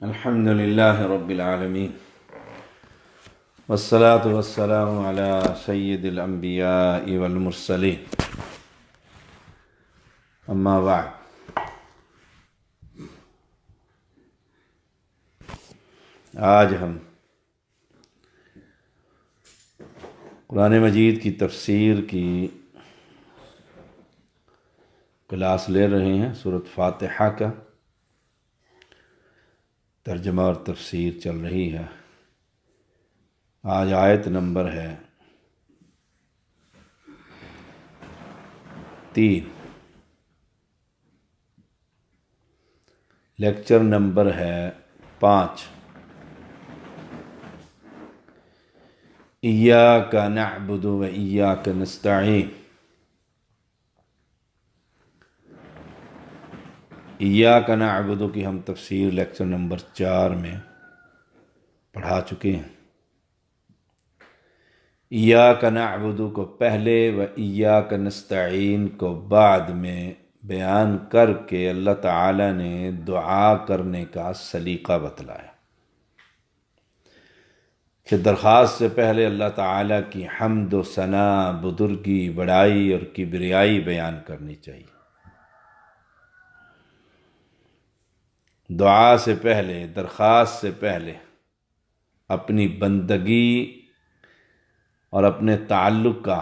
الحمد للہ رب العالمین والصلاة والسلام علی سید الانبیاء والمرسلین اما بعد۔ آج ہم قرآن مجید کی تفسیر کی کلاس لے رہے ہیں۔ سورۃ فاتحہ کا ترجمہ اور تفسیر چل رہی ہے۔ آج آیت نمبر ہے 3، لیکچر نمبر ہے 5۔ ایاک نعبد و ایاک نستعین۔ ایاک نعبد کی ہم تفسیر لیکچر نمبر 4 میں پڑھا چکے ہیں۔ ایاک نعبد کو پہلے و ایاک نستعین کو بعد میں بیان کر کے اللہ تعالی نے دعا کرنے کا سلیقہ بتلایا کہ درخواست سے پہلے اللہ تعالی کی حمد و ثنا، بزرگی، بڑائی اور کبریائی بیان کرنی چاہیے۔ دعا سے پہلے، درخواست سے پہلے اپنی بندگی اور اپنے تعلق کا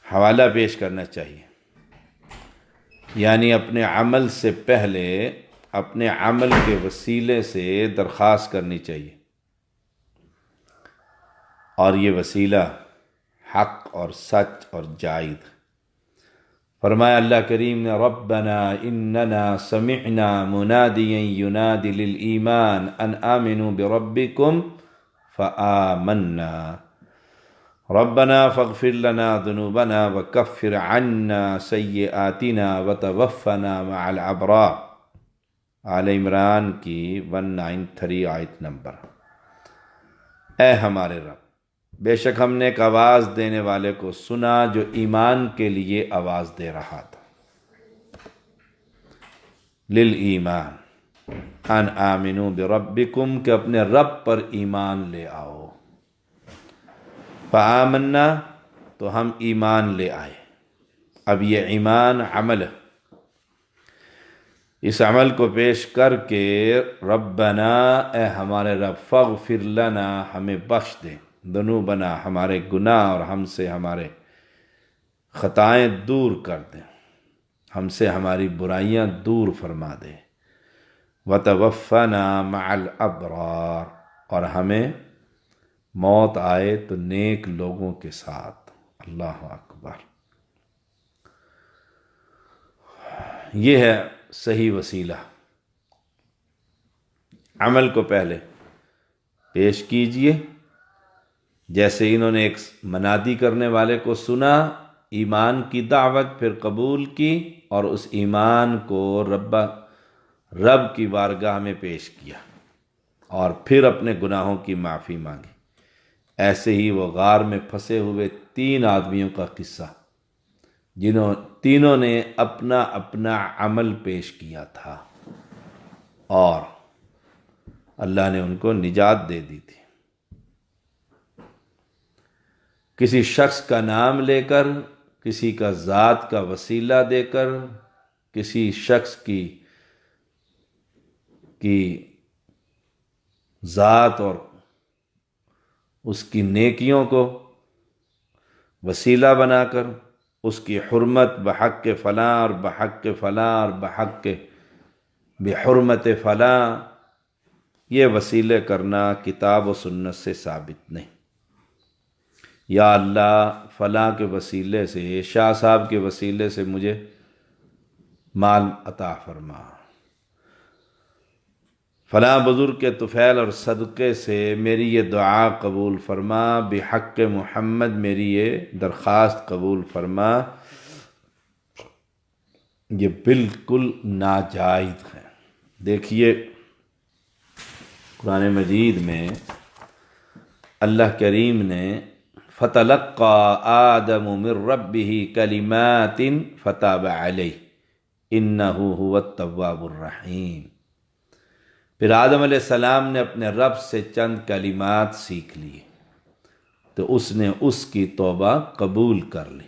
حوالہ پیش کرنا چاہیے، یعنی اپنے عمل سے پہلے اپنے عمل کے وسیلے سے درخواست کرنی چاہیے، اور یہ وسیلہ حق اور سچ اور جائز۔ فرمایا اللہ کریم نے، ربنا اننا سمعنا منادیا ینادی للایمان ان آمنوا بربکم فآمنا ربنا فاغفر لنا ذنوبنا وکفر عنا سیئاتنا وتوفنا مع الابرار۔ آل عمران کی 193 آیت نمبر۔ اے ہمارے رب، بے شک ہم نے ایک آواز دینے والے کو سنا جو ایمان کے لیے آواز دے رہا تھا۔ للایمان ان آمنوا بربکم، کہ اپنے رب پر ایمان لے آؤ۔ فآمنا، تو ہم ایمان لے آئے۔ اب یہ ایمان عمل ہے۔ اس عمل کو پیش کر کے ربنا، اے ہمارے رب، فاغفر لنا، ہمیں بخش دے، ذنوبنا، ہمارے گناہ اور ہم سے ہمارے خطائیں دور کر دیں، ہم سے ہماری برائیاں دور فرما دے، وتوفنا مع الابرار، اور ہمیں موت آئے تو نیک لوگوں کے ساتھ۔ اللہ اکبر۔ یہ ہے صحیح وسیلہ۔ عمل کو پہلے پیش کیجئے، جیسے انہوں نے ایک منادی کرنے والے کو سنا، ایمان کی دعوت پھر قبول کی، اور اس ایمان کو رب کی بارگاہ میں پیش کیا، اور پھر اپنے گناہوں کی معافی مانگی۔ ایسے ہی وہ غار میں پھنسے ہوئے 3 آدمیوں کا قصہ، تینوں نے اپنا اپنا عمل پیش کیا تھا، اور اللہ نے ان کو نجات دے دی تھی۔ کسی شخص کا نام لے کر، کسی کا ذات کا وسیلہ دے کر، کسی شخص کی ذات اور اس کی نیکیوں کو وسیلہ بنا کر، اس کی حرمت بحق فلاں اور بحق فلاں اور بحرمت فلاں، یہ وسیلے کرنا کتاب و سنت سے ثابت نہیں۔ یا اللہ، فلاں کے وسیلے سے، شاہ صاحب کے وسیلے سے مجھے مال عطا فرما، فلاں بزرگ کے طفیل اور صدقے سے میری یہ دعا قبول فرما، بحق محمد میری یہ درخواست قبول فرما، یہ بالکل ناجائز ہے۔ دیکھیے قرآن مجید میں اللہ کریم نے فَتَلَقَّى آدَمُ مِن رَبِّهِ كَلِمَاتٍ فَتَابَ عَلَيْهِ إِنَّهُ هُوَ التَّوَّابُ الرَّحِيمُ۔ پھر آدم علیہ السلام نے اپنے رب سے چند کلمات سیکھ لیے تو اس نے اس کی توبہ قبول کر لی۔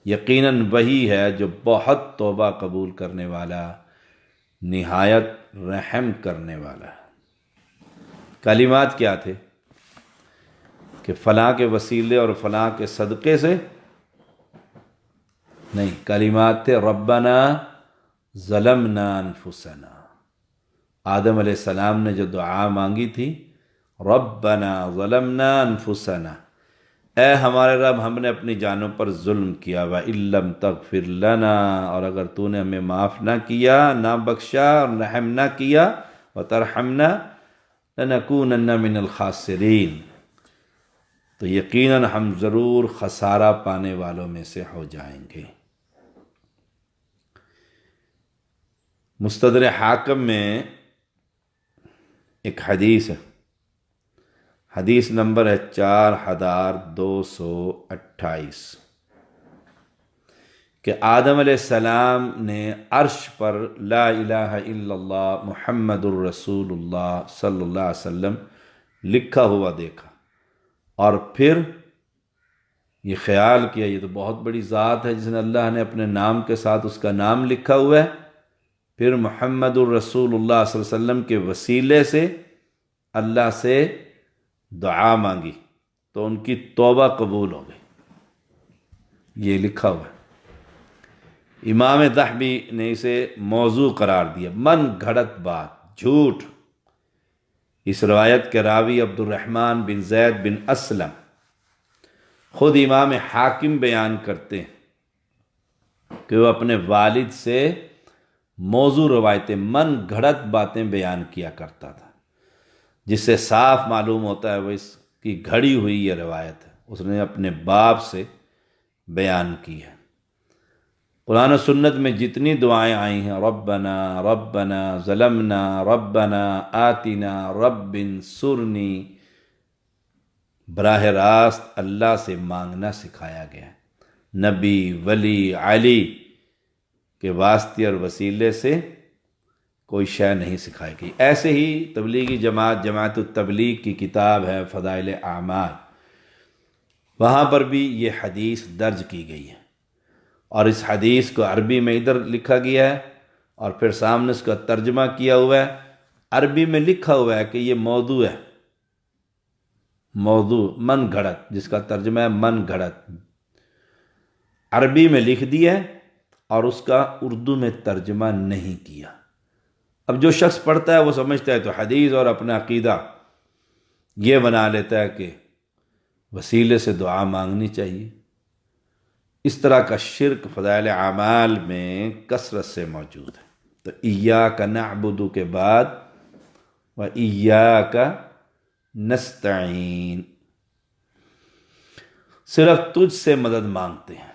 یقیناً وہی ہے جو بہت توبہ قبول کرنے والا، نہایت رحم کرنے والا ہے۔ کلمات کیا تھے؟ کہ فلاں کے وسیلے اور فلاں کے صدقے سے نہیں، کلمات تھے ربنا ظلمنا انفسنا۔ آدم علیہ السلام نے جو دعا مانگی تھی، ربنا ظلمنا انفسنا، اے ہمارے رب ہم نے اپنی جانوں پر ظلم کیا، وَإِن لَّمْ تَغْفِرْ لَنَا، اور اگر تو نے ہمیں معاف نہ کیا، نہ بخشا اور رحم نہ کیا، وَتَرْحَمْنَا لَنَكُونَنَّ مِنَ الْخَاسِرِينَ، تو یقیناً ہم ضرور خسارہ پانے والوں میں سے ہو جائیں گے۔ مستدرک حاکم میں ایک حدیث ہے، حدیث نمبر ہے 4228، کہ آدم علیہ السلام نے عرش پر لا الہ الا اللہ محمد الرسول اللہ صلی اللہ علیہ وسلم لکھا ہوا دیکھا، اور پھر یہ خیال کیا یہ تو بہت بڑی ذات ہے جس نے اللہ نے اپنے نام کے ساتھ اس کا نام لکھا ہوا ہے، پھر محمد الرسول اللہ صلی اللہ علیہ وسلم کے وسیلے سے اللہ سے دعا مانگی تو ان کی توبہ قبول ہو گئی، یہ لکھا ہوا ہے۔ امام ذہبی نے اسے موضوع قرار دیا، من گھڑت بات، جھوٹ۔ اس روایت کے راوی عبد الرحمن بن زید بن اسلم، خود امام حاکم بیان کرتے ہیں کہ وہ اپنے والد سے موضوع روایتیں، من گھڑت باتیں بیان کیا کرتا تھا، جس سے صاف معلوم ہوتا ہے وہ اس کی گھڑی ہوئی یہ روایت ہے، اس نے اپنے باپ سے بیان کی ہے۔ قرآن و سنت میں جتنی دعائیں آئی ہیں، ربنا ربنا ظلمنا ربنا آتنا رب انصرنی، براہ راست اللہ سے مانگنا سکھایا گیا ہے، نبی، ولی، علی کے واسطے اور وسیلے سے کوئی شے نہیں سکھائی گئی۔ ایسے ہی تبلیغی جماعت التبلیغ کی کتاب ہے فضائل اعمال، وہاں پر بھی یہ حدیث درج کی گئی ہے، اور اس حدیث کو عربی میں ادھر لکھا گیا ہے اور پھر سامنے اس کا ترجمہ کیا ہوا ہے۔ عربی میں لکھا ہوا ہے کہ یہ موضوع ہے، موضوع من گھڑت، جس کا ترجمہ ہے من گھڑت، عربی میں لکھ دیا ہے اور اس کا اردو میں ترجمہ نہیں کیا۔ اب جو شخص پڑھتا ہے وہ سمجھتا ہے تو حدیث اور اپنا عقیدہ یہ بنا لیتا ہے کہ وسیلے سے دعا مانگنی چاہیے۔ اس طرح کا شرک فضائل اعمال میں کثرت سے موجود ہے۔ تو ایاک نعبد کے بعد و ایاک نستعین، صرف تجھ سے مدد مانگتے ہیں،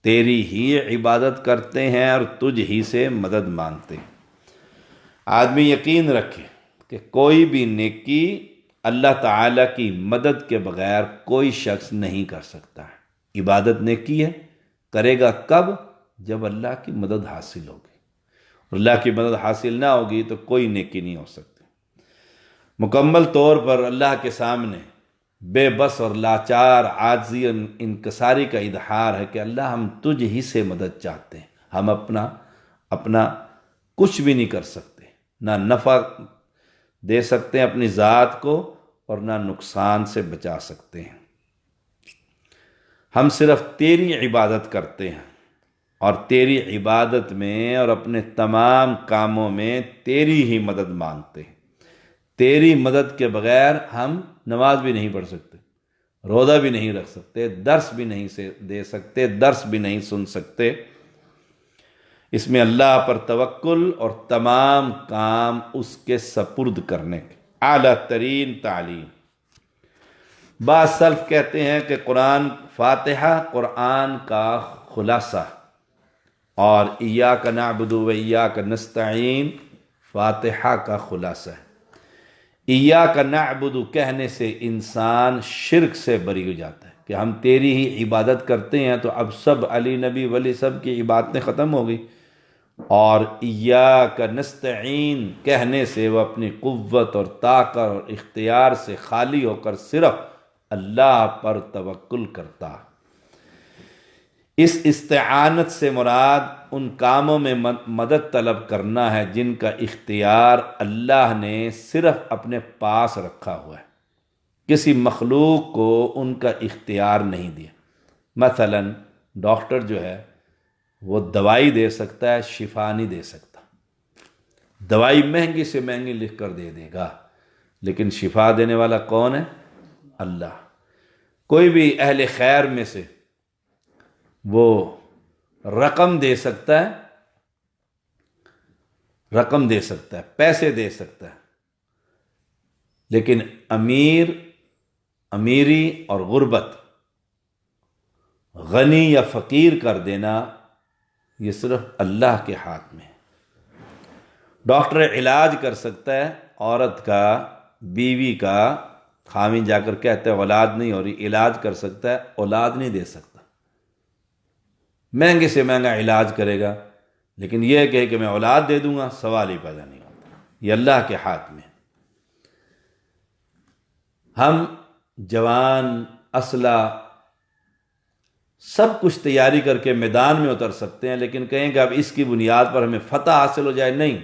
تیری ہی عبادت کرتے ہیں اور تجھ ہی سے مدد مانگتے ہیں۔ آدمی یقین رکھے کہ کوئی بھی نیکی اللہ تعالیٰ کی مدد کے بغیر کوئی شخص نہیں کر سکتا ہے۔ عبادت نیکی ہے، کرے گا کب؟ جب اللہ کی مدد حاصل ہوگی، اور اللہ کی مدد حاصل نہ ہوگی تو کوئی نیکی نہیں ہو سکتی۔ مکمل طور پر اللہ کے سامنے بے بس اور لاچار، عاجزی اور انکساری کا اظہار ہے کہ اللہ ہم تجھ ہی سے مدد چاہتے ہیں، ہم اپنا کچھ بھی نہیں کر سکتے، نہ نفع دے سکتے ہیں اپنی ذات کو اور نہ نقصان سے بچا سکتے ہیں۔ ہم صرف تیری عبادت کرتے ہیں اور تیری عبادت میں اور اپنے تمام کاموں میں تیری ہی مدد مانگتے ہیں۔ تیری مدد کے بغیر ہم نماز بھی نہیں پڑھ سکتے، روزہ بھی نہیں رکھ سکتے، درس بھی نہیں دے سکتے، درس بھی نہیں سن سکتے۔ اس میں اللہ پر توکل اور تمام کام اس کے سپرد کرنے کے اعلیٰ ترین تعلیم۔ بعض سلف کہتے ہیں کہ فاتحہ قرآن کا خلاصہ، اور ایاک نعبد و ایاک نستعین فاتحہ کا خلاصہ ہے۔ ایاک نعبد کہنے سے انسان شرک سے بری ہو جاتا ہے کہ ہم تیری ہی عبادت کرتے ہیں، تو اب سب علی نبی ولی سب کی عبادتیں ختم ہو گئی، اور ایاک نستعین کہنے سے وہ اپنی قوت اور طاقت اور اختیار سے خالی ہو کر صرف اللہ پر توکل کرتا۔ اس استعانت سے مراد ان کاموں میں مدد طلب کرنا ہے جن کا اختیار اللہ نے صرف اپنے پاس رکھا ہوا ہے، کسی مخلوق کو ان کا اختیار نہیں دیا۔ مثلا ڈاکٹر جو ہے وہ دوائی دے سکتا ہے، شفا نہیں دے سکتا۔ دوائی مہنگی سے مہنگی لکھ کر دے دے گا، لیکن شفا دینے والا کون ہے؟ اللہ۔ کوئی بھی اہل خیر میں سے وہ رقم دے سکتا ہے، رقم دے سکتا ہے، پیسے دے سکتا ہے، لیکن امیری اور غربت، غنی یا فقیر کر دینا، یہ صرف اللہ کے ہاتھ میں ہے۔ ڈاکٹر علاج کر سکتا ہے عورت کا، بیوی کا، خاوند جا کر کہتے ہیں اولاد نہیں ہو رہی، علاج کر سکتا ہے، اولاد نہیں دے سکتا۔ مہنگے سے مہنگا علاج کرے گا، لیکن یہ کہے کہ میں اولاد دے دوں گا، سوال ہی پیدا نہیں ہوتا۔ یہ اللہ کے ہاتھ میں۔ ہم جوان، اسلحہ، سب کچھ تیاری کر کے میدان میں اتر سکتے ہیں، لیکن کہیں کہ اب اس کی بنیاد پر ہمیں فتح حاصل ہو جائے، نہیں۔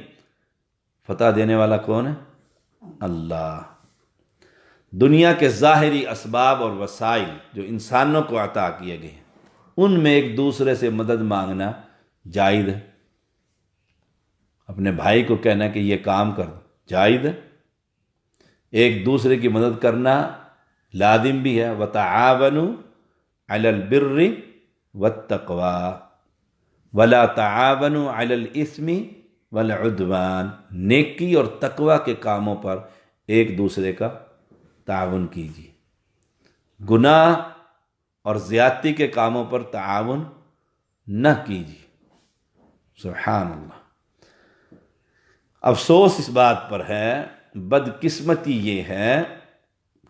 فتح دینے والا کون ہے؟ اللہ۔ دنیا کے ظاہری اسباب اور وسائل جو انسانوں کو عطا کیے گئے ہیں، ان میں ایک دوسرے سے مدد مانگنا جائز ہے۔ اپنے بھائی کو کہنا کہ یہ کام کر دو، جائز ہے۔ ایک دوسرے کی مدد کرنا لازم بھی ہے۔ وَتَعَاوَنُوا عَلَى الْبِرِّ وَالتَّقْوَى وَلَا تَعَاوَنُوا عَلَى الْإِثْمِ وَالْعُدْوَانِ۔ نیکی اور تقوی کے کاموں پر ایک دوسرے کا تعاون کیجیے، گناہ اور زیادتی کے کاموں پر تعاون نہ کیجیے۔ سبحان اللہ۔ افسوس اس بات پر ہے، بدقسمتی یہ ہے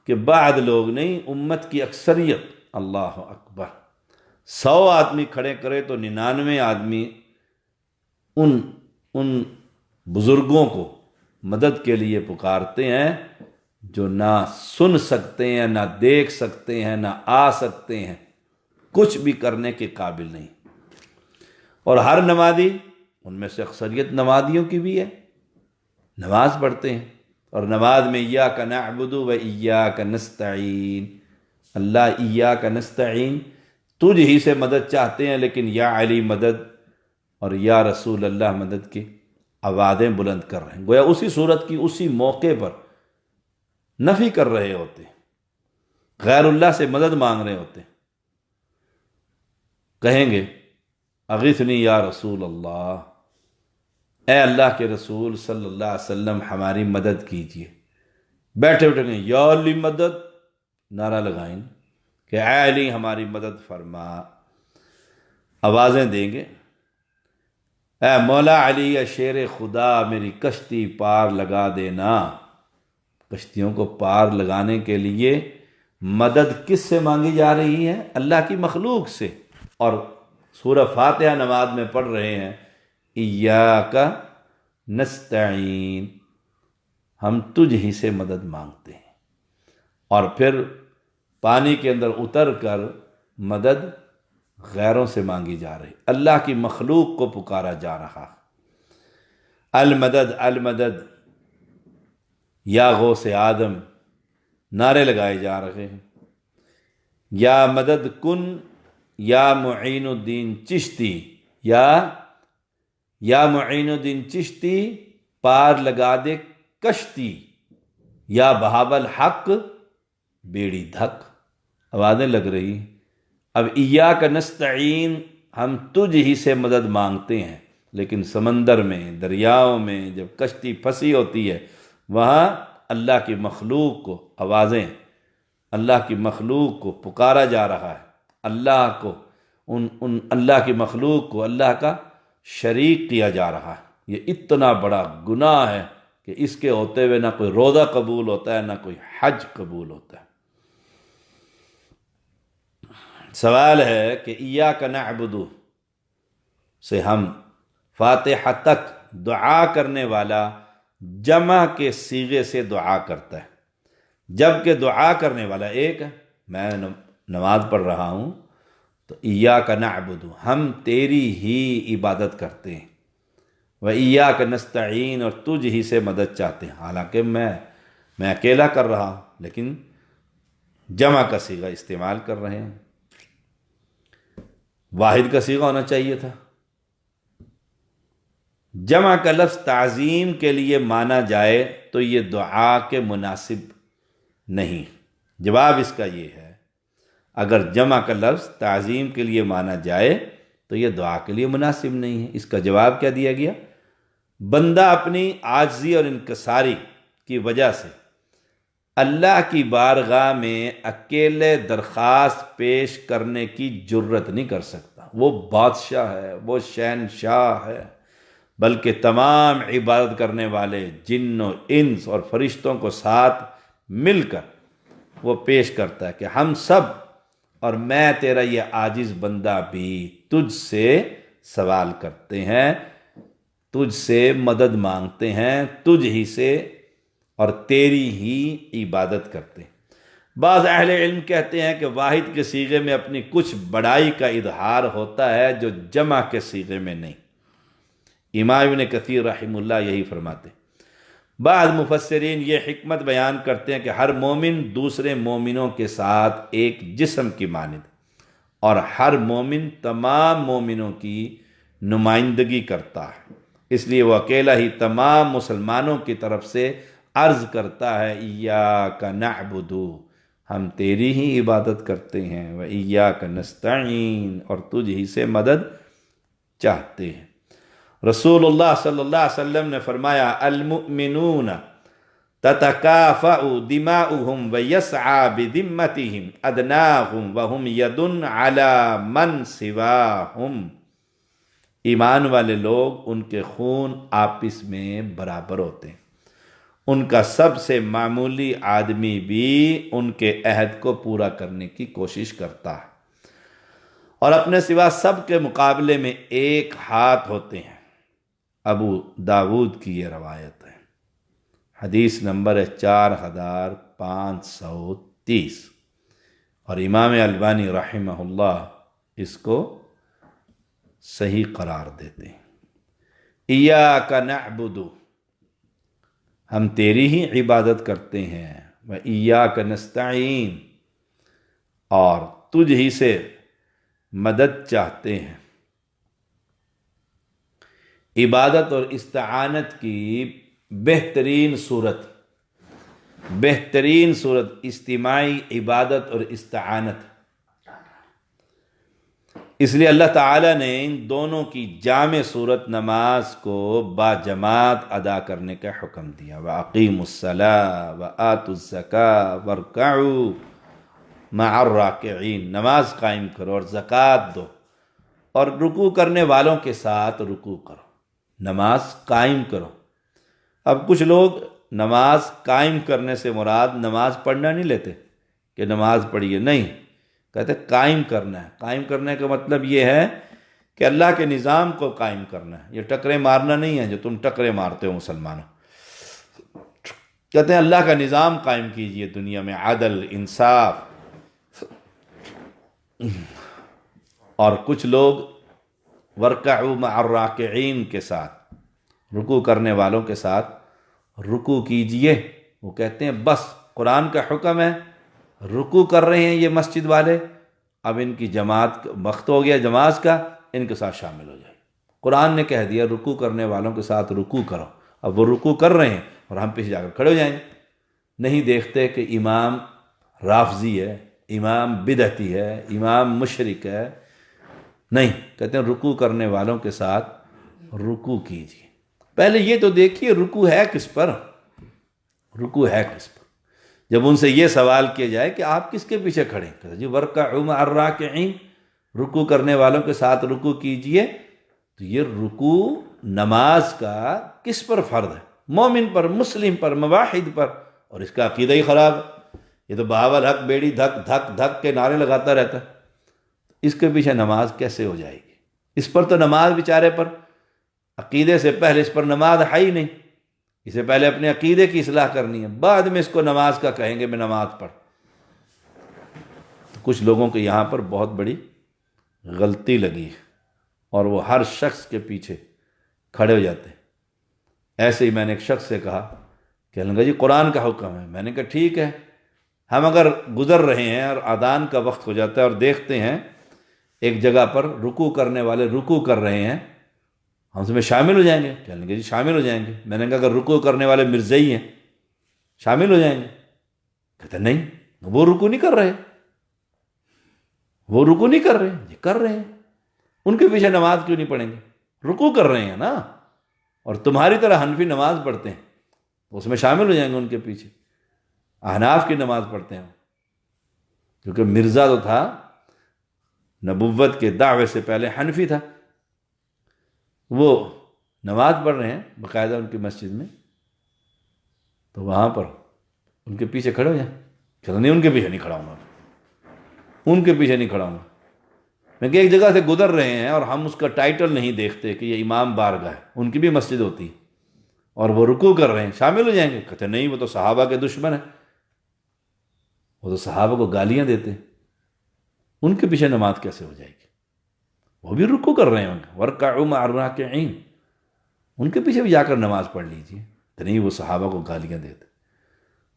کہ بعض لوگ نہیں، امت کی اکثریت، اللہ اکبر، 100 آدمی کھڑے کرے تو 99 آدمی ان بزرگوں کو مدد کے لیے پکارتے ہیں جو نہ سن سکتے ہیں، نہ دیکھ سکتے ہیں، نہ آ سکتے ہیں، کچھ بھی کرنے کے قابل نہیں۔ اور ہر نمازی، ان میں سے اکثریت نمازیوں کی بھی ہے، نماز پڑھتے ہیں، اور نماز میں ایاک نعبد و ایاک نستعین، اللہ ایاک نستعین، تجھ ہی سے مدد چاہتے ہیں، لیکن یا علی مدد اور یا رسول اللہ مدد کی آوازیں بلند کر رہے ہیں، گویا اسی صورت کی اسی موقع پر نفی کر رہے ہوتے ہیں، غیر اللہ سے مدد مانگ رہے ہوتے ہیں۔ کہیں گے اغثنی یا رسول اللہ، اے اللہ کے رسول صلی اللہ علیہ وسلم ہماری مدد کیجیے۔ بیٹھے بیٹھے گئے یا علی مدد نعرہ لگائیں کہ اے علی ہماری مدد فرما، آوازیں دیں گے، اے مولا علی یا شیر خدا میری کشتی پار لگا دینا۔ کشتیوں کو پار لگانے کے لیے مدد کس سے مانگی جا رہی ہے؟ اللہ کی مخلوق سے۔ اور سورہ فاتحہ نماز میں پڑھ رہے ہیں ایاک نستعین، ہم تجھ ہی سے مدد مانگتے ہیں، اور پھر پانی کے اندر اتر کر مدد غیروں سے مانگی جا رہی، اللہ کی مخلوق کو پکارا جا رہا۔ المدد المدد، یا غوث آدم، نعرے لگائے جا رہے ہیں۔ یا مدد کن یا معین الدین چشتی، یا معین الدین چشتی پار لگا دے کشتی، یا بہاب الحق بیڑی دھک، آوازیں لگ رہی۔ اب ایاک نستعین، ہم تجھ ہی سے مدد مانگتے ہیں، لیکن سمندر میں، دریاؤں میں جب کشتی پھنسی ہوتی ہے، وہاں اللہ کی مخلوق کو آوازیں، اللہ کی مخلوق کو پکارا جا رہا ہے، اللہ کو اللہ کی مخلوق کو اللہ کا شریک کیا جا رہا ہے۔ یہ اتنا بڑا گناہ ہے کہ اس کے ہوتے ہوئے نہ کوئی روزہ قبول ہوتا ہے، نہ کوئی حج قبول ہوتا ہے۔ سوال ہے کہ ایاک نعبد سے ہم فاتحہ تک دعا کرنے والا جمع کے صیغے سے دعا کرتا ہے، جبکہ دعا کرنے والا ایک ہے۔ میں نماز پڑھ رہا ہوں تو ایاک نعبد، ہم تیری ہی عبادت کرتے ہیں، و ایاک نستعین، اور تجھ ہی سے مدد چاہتے ہیں، حالانکہ میں اکیلا کر رہا ہوں لیکن جمع کا صیغہ استعمال کر رہے ہیں۔ واحد کا صیغہ ہونا چاہیے تھا۔ جمع کا لفظ تعظیم کے لیے مانا جائے تو یہ دعا کے مناسب نہیں۔ جواب اس کا یہ ہے، اگر جمع کا لفظ تعظیم کے لیے مانا جائے تو یہ دعا کے لیے مناسب نہیں ہے۔ اس کا جواب کیا دیا گیا؟ بندہ اپنی عاجزی اور انکساری کی وجہ سے اللہ کی بارگاہ میں اکیلے درخواست پیش کرنے کی جرت نہیں کر سکتا۔ وہ بادشاہ ہے، وہ شہنشاہ ہے، بلکہ تمام عبادت کرنے والے جن و انس اور فرشتوں کو ساتھ مل کر وہ پیش کرتا ہے کہ ہم سب اور میں تیرا یہ عاجز بندہ بھی تجھ سے سوال کرتے ہیں، تجھ سے مدد مانگتے ہیں، تجھ ہی سے اور تیری ہی عبادت کرتے ہیں۔ بعض اہل علم کہتے ہیں کہ واحد کے صیغے میں اپنی کچھ بڑائی کا اظہار ہوتا ہے جو جمع کے صیغے میں نہیں۔ امام ابن کثیر رحمہ اللہ یہی فرماتے ہیں۔ بعض مفسرین یہ حکمت بیان کرتے ہیں کہ ہر مومن دوسرے مومنوں کے ساتھ ایک جسم کی مانند، اور ہر مومن تمام مومنوں کی نمائندگی کرتا ہے، اس لیے وہ اکیلا ہی تمام مسلمانوں کی طرف سے عرض کرتا ہے ایاک نعبد، ہم تیری ہی عبادت کرتے ہیں، و ایاک نستعین، اور تجھ ہی سے مدد چاہتے ہیں۔ رسول اللہ صلی اللہ علیہ وسلم نے فرمایا المؤمنون تتکافأ دماؤہم ویسعى بذمتہم ادناہم وہم ید علی من سواہم، ایمان والے لوگ ان کے خون آپس میں برابر ہوتے ہیں، ان کا سب سے معمولی آدمی بھی ان کے عہد کو پورا کرنے کی کوشش کرتا ہے، اور اپنے سوا سب کے مقابلے میں ایک ہاتھ ہوتے ہیں۔ ابو داود کی یہ روایت ہے، حدیث نمبر 4530، اور امام البانی رحمہ اللہ اس کو صحیح قرار دیتے ہیں۔ ایاک نعبد، ہم تیری ہی عبادت کرتے ہیں، و ایاک نستعین، اور تجھ ہی سے مدد چاہتے ہیں۔ عبادت اور استعانت کی بہترین صورت اجتماعی عبادت اور استعانت، اس لیے اللہ تعالیٰ نے ان دونوں کی جامع صورت نماز کو باجماعت ادا کرنے کا حکم دیا۔ وَأَقِيمُوا الصَّلَاةَ وَآتُوا الزَّكَاةَ وَارْكَعُوا مَعَ الرَّاكِعِينَ، نماز قائم کرو اور زکوٰۃ دو اور رکوع کرنے والوں کے ساتھ رکوع کرو، نماز قائم کرو۔ اب کچھ لوگ نماز قائم کرنے سے مراد نماز پڑھنا نہیں لیتے کہ نماز پڑھیے، نہیں، کہتے قائم کرنا ہے۔ قائم کرنے کا مطلب یہ ہے کہ اللہ کے نظام کو قائم کرنا ہے، یہ ٹکرے مارنا نہیں ہے جو تم ٹکرے مارتے ہو مسلمانوں۔ کہتے ہیں اللہ کا نظام قائم کیجئے دنیا میں، عدل، انصاف۔ اور کچھ لوگ وَارْكَعُوا مَعَ الرَّاكِعِينَ کے ساتھ، رکوع کرنے والوں کے ساتھ رکوع کیجئے۔ وہ کہتے ہیں بس قرآن کا حکم ہے، رکوع کر رہے ہیں یہ مسجد والے، اب ان کی جماعت وقت ہو گیا جماعت کا، ان کے ساتھ شامل ہو جائے۔ قرآن نے کہہ دیا رکوع کرنے والوں کے ساتھ رکوع کرو، اب وہ رکوع کر رہے ہیں اور ہم پیچھے جا کر کھڑے ہو جائیں۔ نہیں دیکھتے کہ امام رافضی ہے، امام بدعتی ہے، امام مشرک ہے، نہیں، کہتے ہیں رکوع کرنے والوں کے ساتھ رکوع کیجیے۔ پہلے یہ تو دیکھیے رکوع ہے کس پر، رکوع ہے کس پر۔ جب ان سے یہ سوال کیا جائے کہ آپ کس کے پیچھے کھڑے ہیں، کہتے ہیں جی وَارْكَعُوا مَعَ الرَّاكِعِينَ، رکوع کرنے والوں کے ساتھ رکوع کیجیے۔ تو یہ رکوع نماز کا کس پر فرض ہے؟ مومن پر، مسلم پر، موحد پر، اور اس کا عقیدہ ہی خراب ہے۔ یہ تو بہاول حق بیڑی دھک دھک دھک کے نعرے لگاتا رہتا ہے، اس کے پیچھے نماز کیسے ہو جائے گی؟ اس پر تو نماز بیچارے پر عقیدے سے پہلے اس پر نماز ہے ہی نہیں، اسے پہلے اپنے عقیدے کی اصلاح کرنی ہے، بعد میں اس کو نماز کا کہیں گے میں نماز پڑھ۔ تو کچھ لوگوں کو یہاں پر بہت بڑی غلطی لگی ہے اور وہ ہر شخص کے پیچھے کھڑے ہو جاتے ہیں۔ ایسے ہی میں نے ایک شخص سے کہا کہ لگا جی قرآن کا حکم ہے، میں نے کہا ٹھیک ہے، ہم اگر گزر رہے ہیں اور اذان کا وقت ہو جاتا ہے اور دیکھتے ہیں ایک جگہ پر رکوع کرنے والے رکوع کر رہے ہیں، ہم اس میں شامل ہو جائیں گے؟ کہنے لگے جی شامل ہو جائیں گے۔ میں نے کہا اگر رکوع کرنے والے مرزئی ہیں شامل ہو جائیں گے؟ کہتے نہیں، وہ رکوع نہیں کر رہے، وہ رکوع نہیں کر رہے، یہ کر رہے ہیں، ان کے پیچھے نماز کیوں نہیں پڑھیں گے؟ رکوع کر رہے ہیں نا، اور تمہاری طرح حنفی نماز پڑھتے ہیں اس میں شامل ہو جائیں گے ان کے پیچھے۔ احناف کی نماز پڑھتے ہیں کیونکہ مرزا تو تھا نبوت کے دعوے سے پہلے حنفی تھا، وہ نماز پڑھ رہے ہیں باقاعدہ ان کی مسجد میں، تو وہاں پر ان کے پیچھے کھڑے ہو جائیں؟ چلو نہیں، ان کے پیچھے نہیں کھڑا ہوں گا، ان کے پیچھے نہیں کھڑا ہوں گا۔ میں کہ ایک جگہ سے گزر رہے ہیں اور ہم اس کا ٹائٹل نہیں دیکھتے کہ یہ امام بارگاہ ہے، ان کی بھی مسجد ہوتی ہے، اور وہ رکوع کر رہے ہیں، شامل ہو جائیں گے؟ کہتے نہیں، وہ تو صحابہ کے دشمن ہیں، وہ تو صحابہ کو گالیاں دیتے ہیں، ان کے پیچھے نماز کیسے ہو جائے گی؟ وہ بھی رکوع کر رہے ہیں، وَارْكَعُوا مَعَ الرَّاكِعِينَ، ان کے پیچھے بھی جا کر نماز پڑھ لیجیے۔ تو نہیں، وہ صحابہ کو گالیاں دیتے۔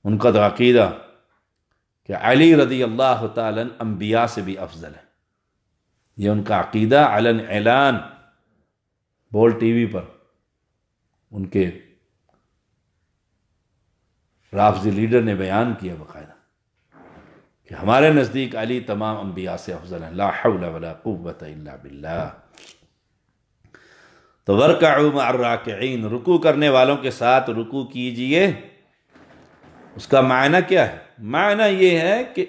ان کا تو عقیدہ کہ علی رضی اللہ تعالیٰ انبیاء سے بھی افضل ہے، یہ ان کا عقیدہ علن اعلان بول ٹی وی پر ان کے رافضی لیڈر نے بیان کیا باقاعدہ کہ ہمارے نزدیک علی تمام انبیاء سے افضل ہیں، لا حول ولا قوت الا باللہ۔ تو وَارْكَعُوا مَعَ الرَّاكِعِينَ، رکوع کرنے والوں کے ساتھ رکوع کیجئے۔ اس کا معنی کیا ہے؟ معنی یہ ہے کہ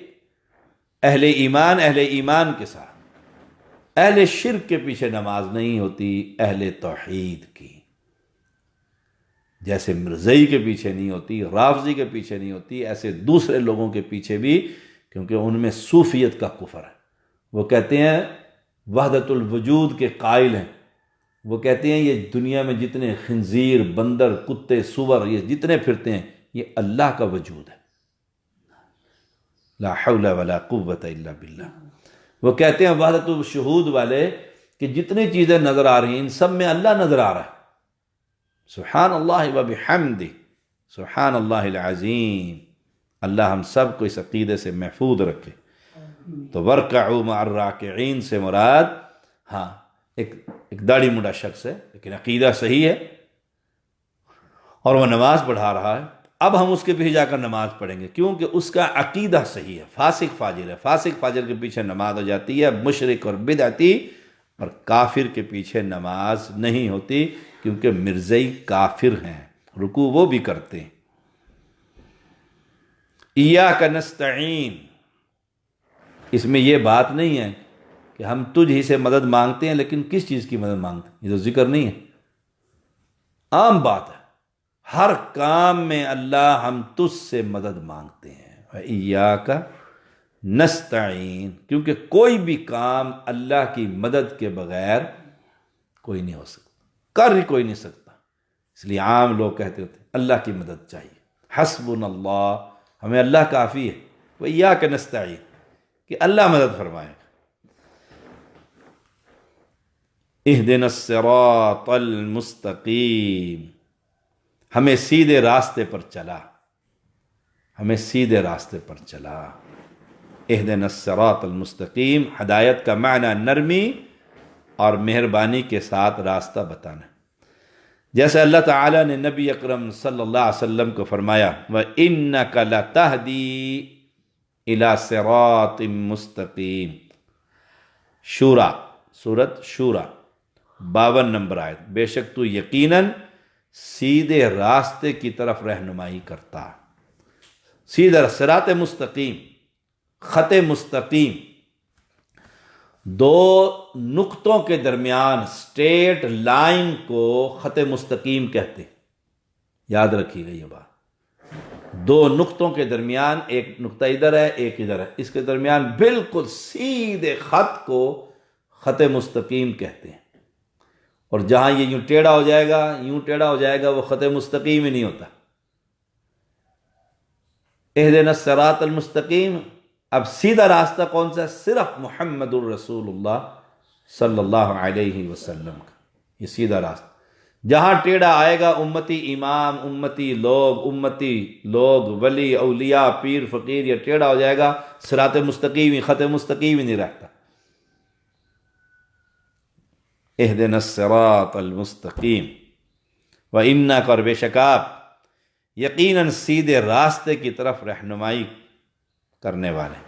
اہل ایمان کے ساتھ، اہل شرک کے پیچھے نماز نہیں ہوتی، اہل توحید کی، جیسے مرزئی کے پیچھے نہیں ہوتی، رافضی کے پیچھے نہیں ہوتی، ایسے دوسرے لوگوں کے پیچھے بھی، کیونکہ ان میں صوفیت کا کفر ہے۔ وہ کہتے ہیں وحدت الوجود کے قائل ہیں، وہ کہتے ہیں یہ دنیا میں جتنے خنزیر، بندر، کتے، سور، یہ جتنے پھرتے ہیں یہ اللہ کا وجود ہے، لا حول ولا قوت الا باللہ۔ وہ کہتے ہیں وحدت الشہود والے کہ جتنی چیزیں نظر آ رہی ہیں ان سب میں اللہ نظر آ رہا ہے، سبحان اللہ و بحمدہ، سبحان اللہ العظیم۔ اللہ ہم سب کو اس عقیدے سے محفوظ رکھے۔ تو وَارْكَعُوا مَعَ الرَّاكِعِينَ سے مراد ہاں ایک داڑھی مڈا شخص ہے لیکن عقیدہ صحیح ہے اور وہ نماز پڑھا رہا ہے، اب ہم اس کے پیچھے جا کر نماز پڑھیں گے کیونکہ اس کا عقیدہ صحیح ہے۔ فاسق فاجر ہے، فاسق فاجر کے پیچھے نماز ہو جاتی ہے، مشرک اور بدعتی اور کافر کے پیچھے نماز نہیں ہوتی، کیونکہ مرزئی کافر ہیں، رکوع وہ بھی کرتے ہیں۔ ایاک نستعین، اس میں یہ بات نہیں ہے کہ ہم تجھ ہی سے مدد مانگتے ہیں، لیکن کس چیز کی مدد مانگتے ہیں یہ تو ذکر نہیں ہے، عام بات ہے، ہر کام میں اللہ ہم تجھ سے مدد مانگتے ہیں۔ ایاک نستعین، کیونکہ کوئی بھی کام اللہ کی مدد کے بغیر کوئی نہیں ہو سکتا، کر ہی کوئی نہیں سکتا، اس لیے عام لوگ کہتے ہوتے ہیں اللہ کی مدد چاہیے، حسبنا اللہ، ہمیں اللہ کافی ہے، وَإِيَّاكَ نَسْتَعِينُ، کہ اللہ مدد فرمائے گا۔ اهدنا الصراط المستقیم، ہمیں سیدھے راستے پر چلا، ہمیں سیدھے راستے پر چلا۔ اهدنا الصراط المستقیم، ہدایت کا معنی نرمی اور مہربانی کے ساتھ راستہ بتانا، جیسے اللہ تعالیٰ نے نبی اکرم صلی اللہ علیہ وسلم کو فرمایا وَإِنَّكَ لَتَهْدِي إِلَى صِرَاطٍ مُسْتَقِيم، شورا، سورۃ شورا 52 نمبر آیت، بے شک تو یقیناً سیدھے راستے کی طرف رہنمائی کرتا، سیدھا صراط مستقیم، خط مستقیم، دو نقطوں کے درمیان سٹریٹ لائن کو خط مستقیم کہتے ہیں، یاد رکھیے گا یہ بات، دو نقطوں کے درمیان ایک نقطہ ادھر ہے ایک ادھر ہے، اس کے درمیان بالکل سیدھے خط کو خط مستقیم کہتے ہیں۔ اور جہاں یہ یوں ٹیڑھا ہو جائے گا، یوں ٹیڑھا ہو جائے گا، وہ خط مستقیم ہی نہیں ہوتا۔ اہدنا الصراط المستقیم، اب سیدھا راستہ کون سا؟ صرف محمد الرسول اللہ صلی اللہ علیہ وسلم کا، یہ سیدھا راستہ۔ جہاں ٹیڑھا آئے گا، امتی امام، امتی لوگ، ولی، اولیاء، پیر، فقیر، یہ ٹیڑھا ہو جائے گا، صراط مستقیم ہی، خط مستقیم ہی نہیں رہتا۔ اہدنا الصراط المستقیم وَإِنَّكَ، اور بے شک آپ یقیناً سیدھے راستے کی طرف رہنمائی کرنے والے۔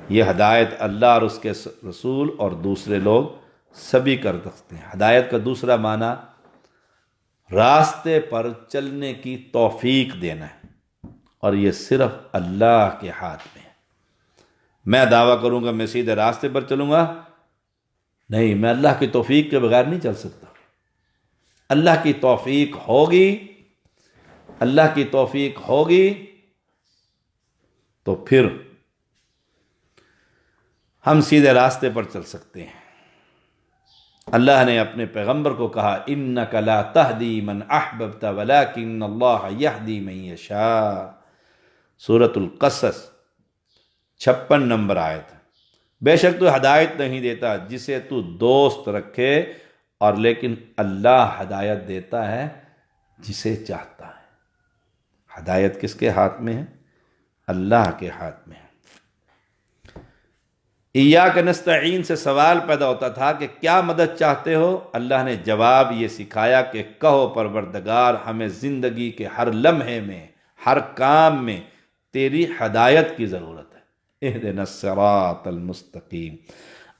یہ ہدایت اللہ اور اس کے رسول اور دوسرے لوگ سبھی کر سکتے ہیں۔ ہدایت کا دوسرا معنی راستے پر چلنے کی توفیق دینا ہے، اور یہ صرف اللہ کے ہاتھ میں ہے۔ میں دعویٰ کروں گا میں سیدھے راستے پر چلوں گا، نہیں، میں اللہ کی توفیق کے بغیر نہیں چل سکتا۔ اللہ کی توفیق ہوگی، اللہ کی توفیق ہوگی تو پھر ہم سیدھے راستے پر چل سکتے ہیں۔ اللہ نے اپنے پیغمبر کو کہا اِنَّكَ لَا تَهْدِي مَنْ أَحْبَبْتَ وَلَكِنَّ اللَّهَ يَهْدِي مَن يَشَاءُ، سورۃ القصص 56 نمبر آیت۔ بے شک تو ہدایت نہیں دیتا جسے تو دوست رکھے، اور لیکن اللہ ہدایت دیتا ہے جسے چاہتا ہے۔ ہدایت کس کے ہاتھ میں ہے؟ اللہ کے ہاتھ میں ہے۔ ایاک نستعین سے سوال پیدا ہوتا تھا کہ کیا مدد چاہتے ہو؟ اللہ نے جواب یہ سکھایا کہ کہو پروردگار، ہمیں زندگی کے ہر لمحے میں، ہر کام میں تیری ہدایت کی ضرورت ہے۔ اہدنا الصراط المستقیم۔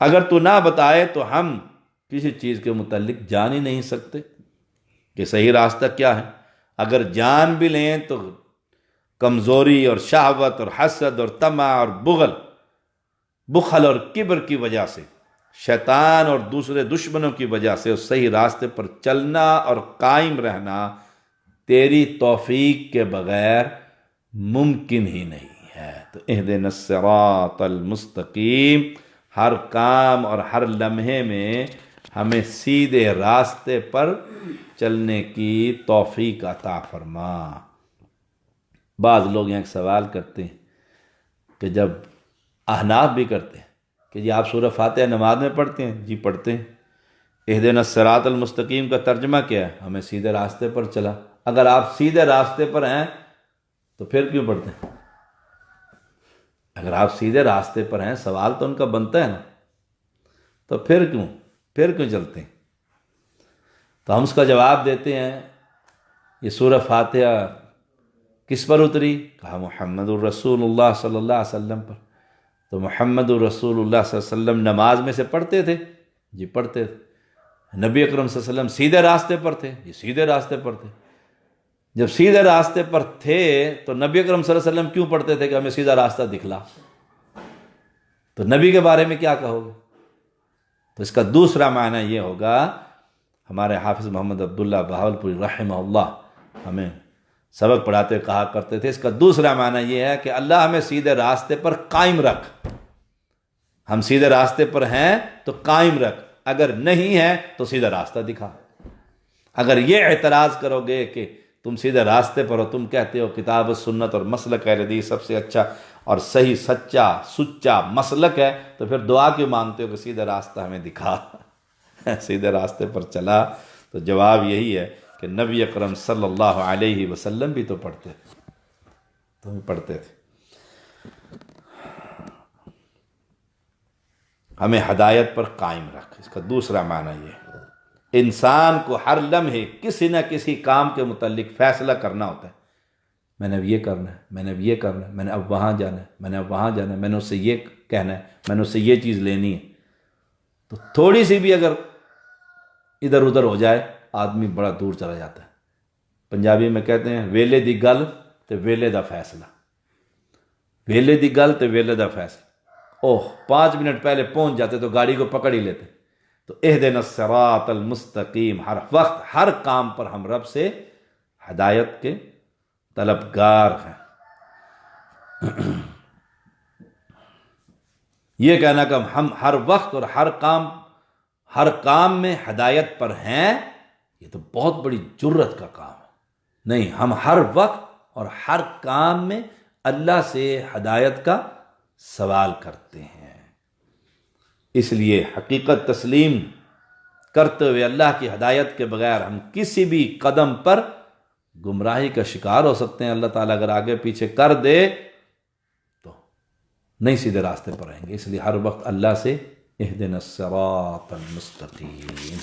اگر تو نہ بتائے تو ہم کسی چیز کے متعلق جان ہی نہیں سکتے کہ صحیح راستہ کیا ہے۔ اگر جان بھی لیں تو کمزوری اور شہوت اور حسد اور طمع اور بخل اور کبر کی وجہ سے، شیطان اور دوسرے دشمنوں کی وجہ سے اس صحیح راستے پر چلنا اور قائم رہنا تیری توفیق کے بغیر ممکن ہی نہیں ہے۔ تو اہدنا الصراط المستقیم، ہر کام اور ہر لمحے میں ہمیں سیدھے راستے پر چلنے کی توفیق عطا فرما۔ بعض لوگ یہاں ایک سوال کرتے ہیں کہ جب احناف بھی کرتے ہیں کہ جی آپ سورہ فاتحہ نماز میں پڑھتے ہیں؟ جی پڑھتے ہیں۔ اہدنا الصراط المستقیم کا ترجمہ کیا ہے؟ ہمیں سیدھے راستے پر چلا۔ اگر آپ سیدھے راستے پر ہیں تو پھر کیوں پڑھتے ہیں؟ اگر آپ سیدھے راستے پر ہیں، سوال تو ان کا بنتا ہے نا، تو پھر کیوں چلتے ہیں؟ تو ہم اس کا جواب دیتے ہیں، یہ سورہ فاتحہ کس پر اتری؟ کہا محمد الرسول اللہ صلی اللہ علیہ وسلم پر۔ تو محمد الرسول اللہ صلی اللہ علیہ وسلم نماز میں سے پڑھتے تھے؟ جی پڑھتے تھے۔ نبی اکرم صلی اللہ علیہ وسلم سیدھے راستے پر تھے؟ جی سیدھے راستے پر تھے۔ جب سیدھے راستے پر تھے تو نبی اکرم صلی اللہ علیہ وسلم کیوں پڑھتے تھے کہ ہمیں سیدھا راستہ دکھلا؟ تو نبی کے بارے میں کیا کہو گے؟ تو اس کا دوسرا معنی یہ ہوگا، ہمارے حافظ محمد عبداللہ بہاولپوری رحمہ اللہ ہمیں سبق پڑھاتے کہا کرتے تھے، اس کا دوسرا معنی یہ ہے کہ اللہ ہمیں سیدھے راستے پر قائم رکھ۔ ہم سیدھے راستے پر ہیں تو قائم رکھ، اگر نہیں ہے تو سیدھا راستہ دکھا۔ اگر یہ اعتراض کرو گے کہ تم سیدھے راستے پر ہو، تم کہتے ہو کتاب و سنت اور مسلک اہل حدیث سب سے اچھا اور صحیح سچا مسلک ہے، تو پھر دعا کیوں مانگتے ہو کہ سیدھا راستہ ہمیں دکھا؟ سیدھے راستے پر چلا۔ تو جواب یہی ہے کہ نبی اکرم صلی اللہ علیہ وسلم بھی تو پڑھتے تھے، تم پڑھتے تھے۔ ہمیں ہدایت پر قائم رکھ، اس کا دوسرا معنی یہ ہے انسان کو ہر لمحے کسی نہ کسی کام کے متعلق فیصلہ کرنا ہوتا ہے۔ میں نے اب یہ کرنا ہے، میں نے اب یہ کرنا ہے، میں نے اب وہاں جانا ہے، میں نے اب وہاں جانا ہے، میں نے اس سے یہ کہنا ہے، میں نے اس سے یہ چیز لینی ہے۔ تو تھوڑی سی بھی اگر ادھر ادھر ہو جائے آدمی بڑا دور چلا جاتا ہے۔ پنجابی میں کہتے ہیں ویلے دی گل تے ویلے دا فیصلہ، ویلے دی گل تے ویلے دا فیصلہ۔ 5 منٹ پہلے پہنچ جاتے تو گاڑی کو پکڑ ہی لیتے۔ تو اہدنا الصراط المستقیم، ہر وقت ہر کام پر ہم رب سے ہدایت کے طلبگار ہیں۔ یہ کہنا کہ ہم ہر وقت اور ہر کام ہر کام میں ہدایت پر ہیں، یہ تو بہت بڑی جرت کا کام ہے۔ نہیں، ہم ہر وقت اور ہر کام میں اللہ سے ہدایت کا سوال کرتے ہیں۔ اس لیے حقیقت تسلیم کرتے ہوئے اللہ کی ہدایت کے بغیر ہم کسی بھی قدم پر گمراہی کا شکار ہو سکتے ہیں۔ اللہ تعالیٰ اگر آگے پیچھے کر دے تو نہیں سیدھے راستے پر رہیں گے۔ اس لیے ہر وقت اللہ سے اہدنا الصراط المستقیم۔